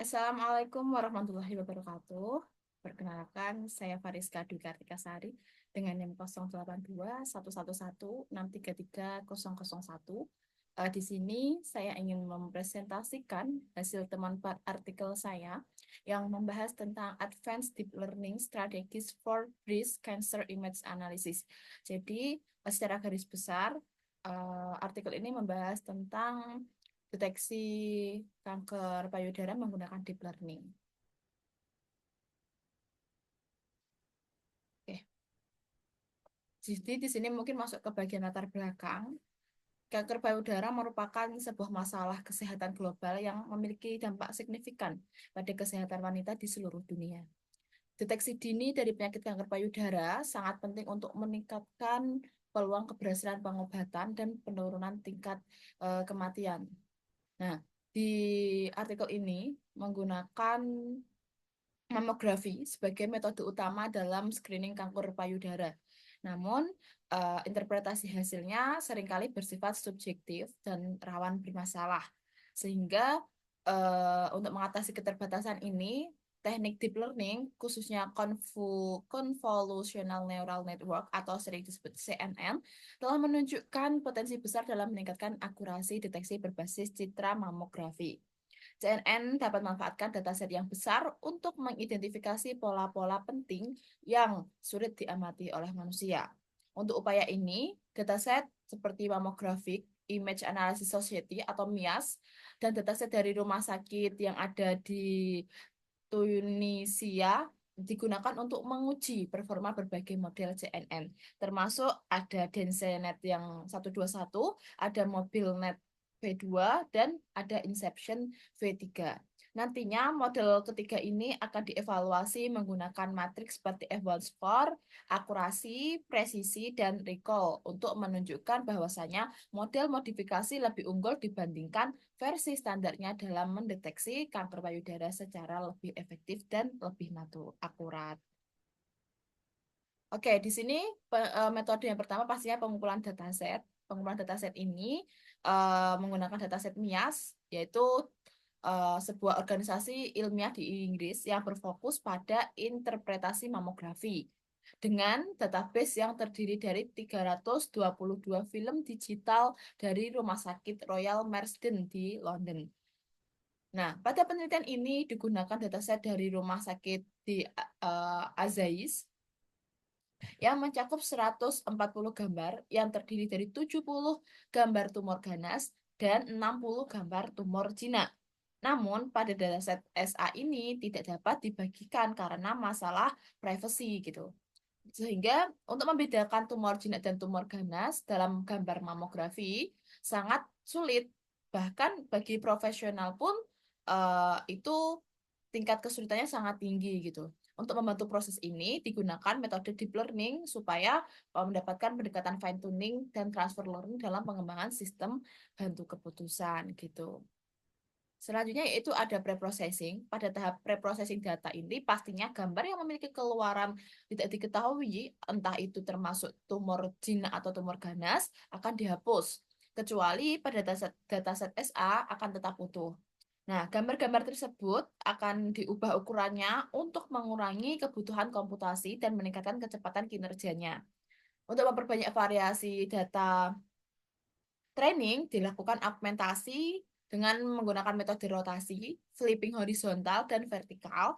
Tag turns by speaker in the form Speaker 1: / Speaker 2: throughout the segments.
Speaker 1: Assalamualaikum warahmatullahi wabarakatuh. Perkenalkan, saya Fariska Dwi Kartikasari dengan NIM 082111633001. Di sini saya ingin mempresentasikan hasil teman artikel saya yang membahas tentang Advanced Deep Learning Strategies for Breast Cancer Image Analysis. Jadi, secara garis besar, artikel ini membahas tentang deteksi kanker payudara menggunakan deep learning. Oke, jadi di sini mungkin masuk ke bagian latar belakang. Kanker payudara merupakan sebuah masalah kesehatan global yang memiliki dampak signifikan pada kesehatan wanita di seluruh dunia. Deteksi dini dari penyakit kanker payudara sangat penting untuk meningkatkan peluang keberhasilan pengobatan dan penurunan tingkat kematian. Nah, di artikel ini menggunakan mamografi sebagai metode utama dalam screening kanker payudara. Namun, interpretasi hasilnya seringkali bersifat subjektif dan rawan bermasalah. Sehingga untuk mengatasi keterbatasan ini, teknik deep learning, khususnya Convolutional Neural Network atau sering disebut CNN, telah menunjukkan potensi besar dalam meningkatkan akurasi deteksi berbasis citra mamografi. CNN dapat memanfaatkan dataset yang besar untuk mengidentifikasi pola-pola penting yang sulit diamati oleh manusia. Untuk upaya ini, dataset seperti Mammographic Image Analysis Society atau MIAS dan dataset dari rumah sakit yang ada di Tunisia digunakan untuk menguji performa berbagai model CNN, termasuk ada DenseNet yang 121, ada MobileNet V2, dan ada Inception V3. Nantinya model ketiga ini akan dievaluasi menggunakan matriks seperti F1 score, akurasi, presisi, dan recall untuk menunjukkan bahwasanya model modifikasi lebih unggul dibandingkan versi standarnya dalam mendeteksi kanker payudara secara lebih efektif dan lebih akurat. Oke, di sini metode yang pertama pastinya pengumpulan dataset. Pengumpulan dataset ini menggunakan dataset MIAS, yaitu sebuah organisasi ilmiah di Inggris yang berfokus pada interpretasi mamografi dengan database yang terdiri dari 322 film digital dari Rumah Sakit Royal Marsden di London. Nah, pada penelitian ini digunakan dataset dari rumah sakit di Azais yang mencakup 140 gambar yang terdiri dari 70 gambar tumor ganas dan 60 gambar tumor jinak. Namun, pada dataset SA ini tidak dapat dibagikan karena masalah privasi gitu. Sehingga untuk membedakan tumor jinak dan tumor ganas dalam gambar mamografi sangat sulit. Bahkan bagi profesional pun itu tingkat kesulitannya sangat tinggi gitu. Untuk membantu proses ini digunakan metode deep learning supaya mendapatkan pendekatan fine tuning dan transfer learning dalam pengembangan sistem bantu keputusan gitu. Selanjutnya yaitu ada preprocessing. Pada tahap preprocessing data ini pastinya gambar yang memiliki keluaran tidak diketahui, entah itu termasuk tumor jinak atau tumor ganas, akan dihapus. Kecuali pada dataset SA akan tetap utuh. Nah, gambar-gambar tersebut akan diubah ukurannya untuk mengurangi kebutuhan komputasi dan meningkatkan kecepatan kinerjanya. Untuk memperbanyak variasi data training, dilakukan augmentasi dengan menggunakan metode rotasi, flipping horizontal dan vertikal,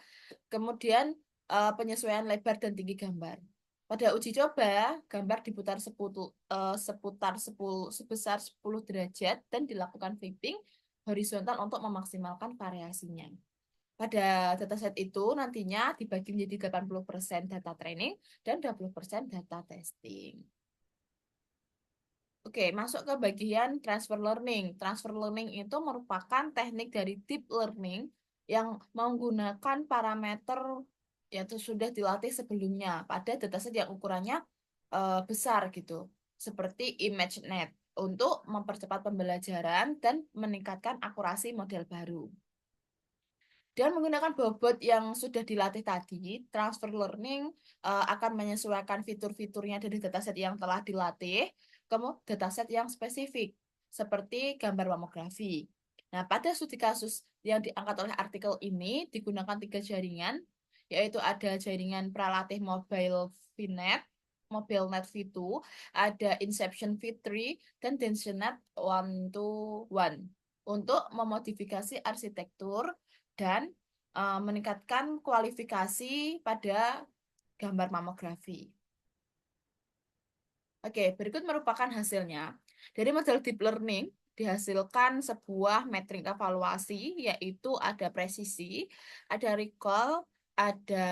Speaker 1: kemudian penyesuaian lebar dan tinggi gambar. Pada uji coba, gambar diputar seputar 10, sebesar 10 derajat dan dilakukan flipping horizontal untuk memaksimalkan variasinya. Pada dataset itu nantinya dibagi menjadi 80% data training dan 20% data testing. Oke, masuk ke bagian transfer learning. Transfer learning itu merupakan teknik dari deep learning yang menggunakan parameter yang sudah dilatih sebelumnya pada dataset yang ukurannya besar gitu, seperti ImageNet untuk mempercepat pembelajaran dan meningkatkan akurasi model baru. Dan menggunakan bobot yang sudah dilatih tadi, transfer learning akan menyesuaikan fitur-fiturnya dari dataset yang telah dilatih ke dataset yang spesifik, seperti gambar mamografi. Nah, pada studi kasus yang diangkat oleh artikel ini digunakan 3 jaringan, yaitu ada jaringan Pralatih Mobile VNet, MobileNet V2, ada Inception V3, dan DenseNet 121 untuk memodifikasi arsitektur dan meningkatkan kualifikasi pada gambar mamografi. Oke, berikut merupakan hasilnya. Dari model deep learning dihasilkan sebuah metrik evaluasi, yaitu ada presisi, ada recall, ada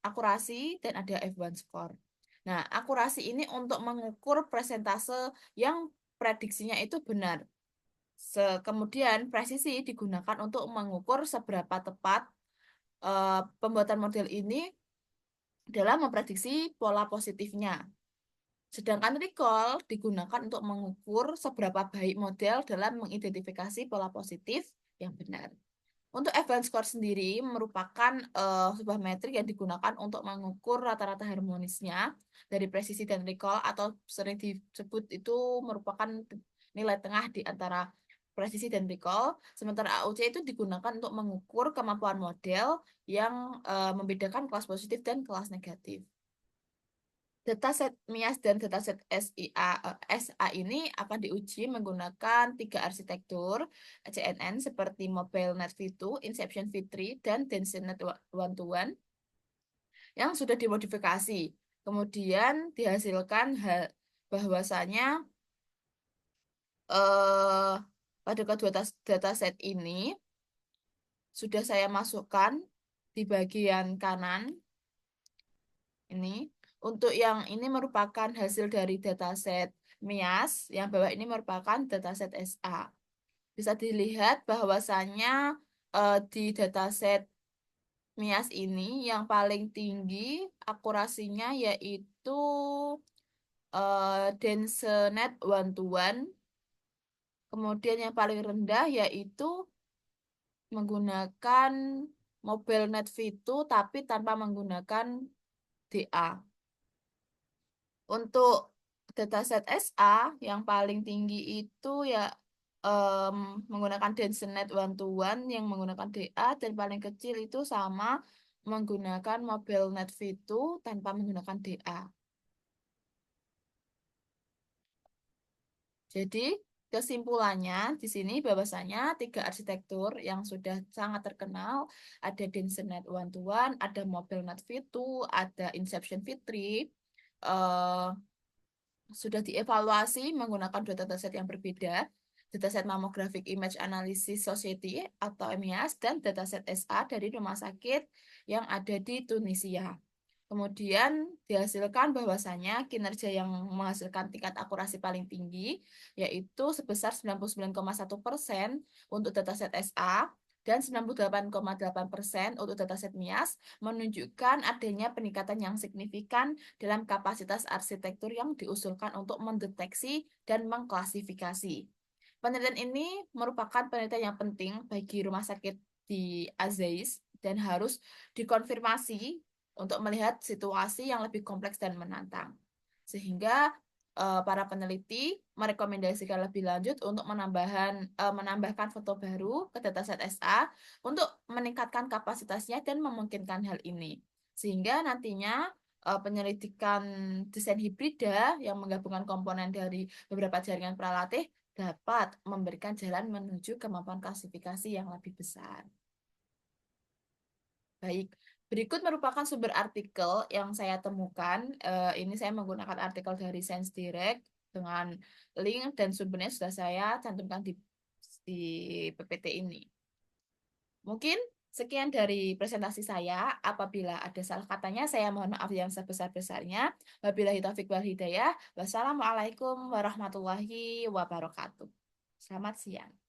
Speaker 1: akurasi, dan ada F1 score. Nah, akurasi ini untuk mengukur presentase yang prediksinya itu benar. Kemudian presisi digunakan untuk mengukur seberapa tepat pembuatan model ini dalam memprediksi pola positifnya. Sedangkan recall digunakan untuk mengukur seberapa baik model dalam mengidentifikasi pola positif yang benar. Untuk Evans score sendiri merupakan sebuah metrik yang digunakan untuk mengukur rata-rata harmonisnya dari presisi dan recall, atau sering disebut itu merupakan nilai tengah di antara presisi dan recall. Sementara AUC itu digunakan untuk mengukur kemampuan model yang membedakan kelas positif dan kelas negatif. Dataset MIAS dan dataset SA ini akan diuji menggunakan 3 arsitektur CNN seperti MobileNet V2, Inception V3, dan DenseNet 121 yang sudah dimodifikasi. Kemudian dihasilkan bahwasanya eh, pada kedua dataset ini sudah saya masukkan di bagian kanan ini. Untuk yang ini merupakan hasil dari dataset MIAS, yang bawah ini merupakan dataset SA. Bisa dilihat bahwasannya di dataset MIAS ini yang paling tinggi akurasinya yaitu DenseNet 121. Kemudian yang paling rendah yaitu menggunakan MobileNet V2 tapi tanpa menggunakan DA. Untuk dataset SA yang paling tinggi itu ya menggunakan DenseNet 121 yang menggunakan DA, dan paling kecil itu sama menggunakan MobileNet V2 tanpa menggunakan DA. Jadi kesimpulannya di sini bahwasanya 3 arsitektur yang sudah sangat terkenal, ada DenseNet 121, ada MobileNet V2, ada Inception V3, eh, sudah dievaluasi menggunakan 2 dataset yang berbeda, dataset Mammographic Image Analysis Society atau MIAS, dan dataset SA dari rumah sakit yang ada di Tunisia. Kemudian dihasilkan bahwasanya kinerja yang menghasilkan tingkat akurasi paling tinggi yaitu sebesar 99,1% untuk dataset SA dan 98,8% untuk dataset MIAS, menunjukkan adanya peningkatan yang signifikan dalam kapasitas arsitektur yang diusulkan untuk mendeteksi dan mengklasifikasi. Penelitian ini merupakan penelitian yang penting bagi rumah sakit di Azeiz dan harus dikonfirmasi untuk melihat situasi yang lebih kompleks dan menantang. Sehingga para peneliti merekomendasikan lebih lanjut untuk menambahkan foto baru ke dataset SA untuk meningkatkan kapasitasnya dan memungkinkan hal ini. Sehingga nantinya penyelidikan desain hibrida yang menggabungkan komponen dari beberapa jaringan pralatih dapat memberikan jalan menuju kemampuan klasifikasi yang lebih besar. Baik, berikut merupakan sumber artikel yang saya temukan. Ini saya menggunakan artikel dari Science Direct dengan link dan sumbernya sudah saya cantumkan di PPT ini. Mungkin sekian dari presentasi saya. Apabila ada salah katanya, saya mohon maaf yang sebesar-besarnya. Wabillahi taufiq wal hidayah. Wassalamualaikum warahmatullahi wabarakatuh. Selamat siang.